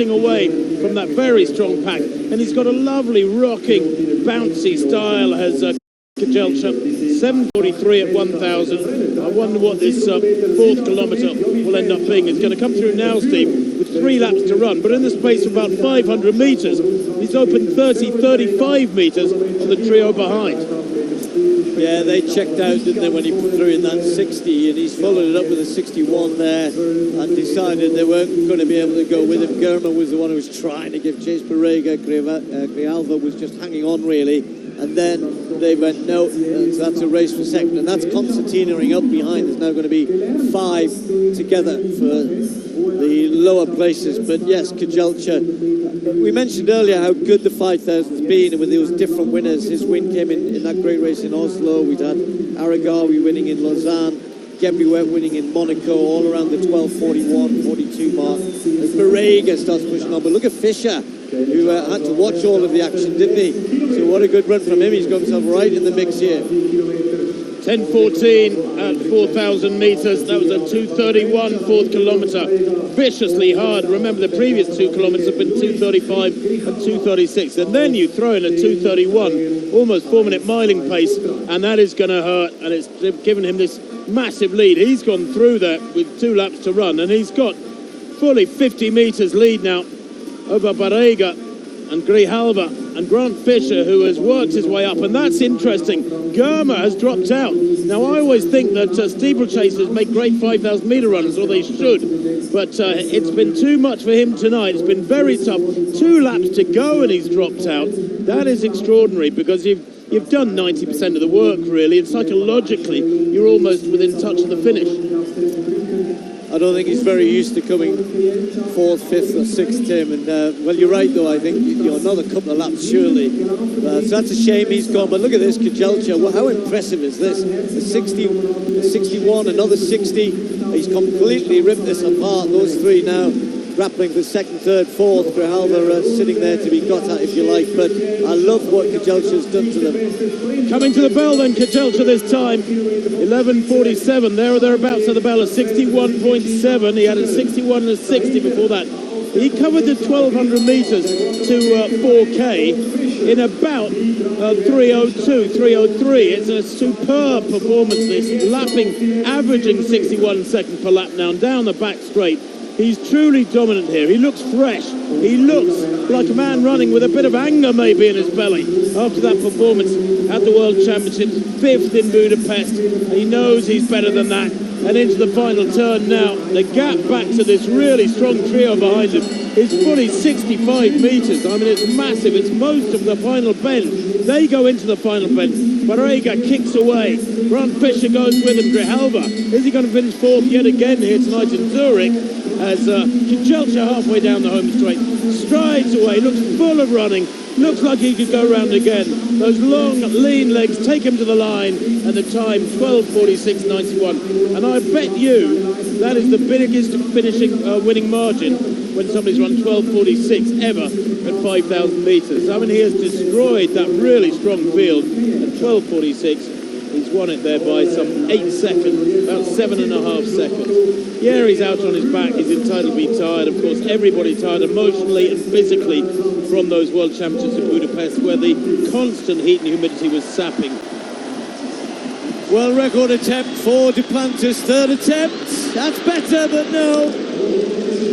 getting away from that very strong pack. And he's got a lovely rocking, bouncy style, has KEJELCHA. 7:43 at 1,000. I wonder what this fourth kilometre will end up being. It's going to come through now, Steve, with 3 laps to run. But in the space of about 500 metres, he's opened 35 metres on the trio behind. Yeah, they checked out, didn't they, when he put through in that 60, and he's followed it up with a 61 there and decided they weren't going to be able to go with him. Germa was the one who was trying to give chase. Barrega, Grijalva was just hanging on, really, and then they went, no, so that's a race for second, and that's concertinaing up behind. There's now going to be 5 together for the lower places. But yes, KEJELCHA, we mentioned earlier how good the 5,000's been, and with those different winners. His win came in that great race in Oslo. We'd had Aragawi winning in Lausanne, Gebriwet winning in Monaco, all around the 12:41, 42 mark. As Barrega starts pushing on, but look at Fischer, who had to watch all of the action, didn't he? So what a good run from him. He's got himself right in the mix here. 10:14 at 4,000 metres. That was a 2:31 fourth kilometre. Viciously hard. Remember, the previous 2 kilometres have been 2:35 and 2:36. And then you throw in a 2:31, almost 4-minute miling pace, and that is going to hurt. And it's given him this massive lead. He's gone through that with 2 laps to run, and he's got fully 50 metres lead now over Barrega and Grijalva and Grant Fischer, who has worked his way up. And that's interesting. Germa has dropped out. Now, I always think that steeplechasers make great 5,000 metre runners, or they should, but it's been too much for him tonight. It's been very tough. 2 laps to go and he's dropped out. That is extraordinary, because you've done 90% of the work, really, and psychologically you're almost within touch of the finish. I don't think he's very used to coming 4th, 5th or 6th, Tim, and well, you're right though. I think another couple of laps surely, so that's a shame he's gone. But look at this KEJELCHA. Well, how impressive is this? A 60, a 61, another 60. He's completely ripped this apart. Those 3 now grappling for 2nd, 3rd, 4th. Grijalva sitting there to be got at, if you like. But I love what KEJELCHA's done to them. Coming to the bell then, KEJELCHA this time. 11:47, there or thereabouts at the bell, a 61.7. He had a 61 and a 60 before that. He covered the 1,200 metres to 4K in about 3:02, 3:03. It's a superb performance, this, lapping, averaging 61 seconds per lap now, down the back straight. He's truly dominant here. He looks fresh. He looks like a man running with a bit of anger maybe in his belly after that performance at the World Championships, 5th in Budapest. He knows he's better than that. And into the final turn now. The gap back to this really strong trio behind him is fully 65 metres. I mean, it's massive. It's most of the final bend. They go into the final bend. Barrega kicks away. Grant Fischer goes with him. Grijalva, is he going to finish 4th yet again here tonight in Zurich? As KEJELCHA halfway down the home straight strides away, looks full of running, looks like he could go round again. Those long, lean legs take him to the line, and the time 12:46.91. And I bet you that is the biggest finishing winning margin when somebody's run 12:46 ever at 5,000 metres. I mean, he has destroyed that really strong field at 12:46. He's won it there by some 8 seconds, about 7.5 seconds. Yeah, he's out on his back. He's entitled to be tired. Of course, everybody tired emotionally and physically from those World Championships in Budapest, where the constant heat and humidity was sapping. Well, record attempt for Duplantis, 3rd attempt. That's better, but no.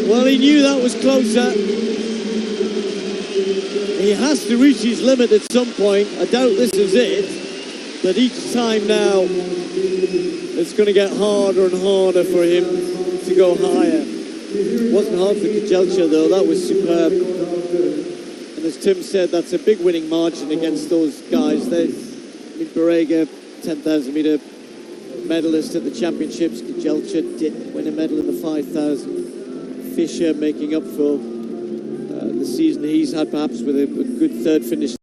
Well, he knew that was closer. He has to reach his limit at some point. I doubt this is it. But each time now, it's going to get harder and harder for him to go higher. It wasn't hard for KEJELCHA though, that was superb. And as Tim said, that's a big winning margin against those guys. Barrega, 10,000 metre medalist at the championships. KEJELCHA did win a medal in the 5,000. Fischer making up for the season he's had, perhaps with a good 3rd finish.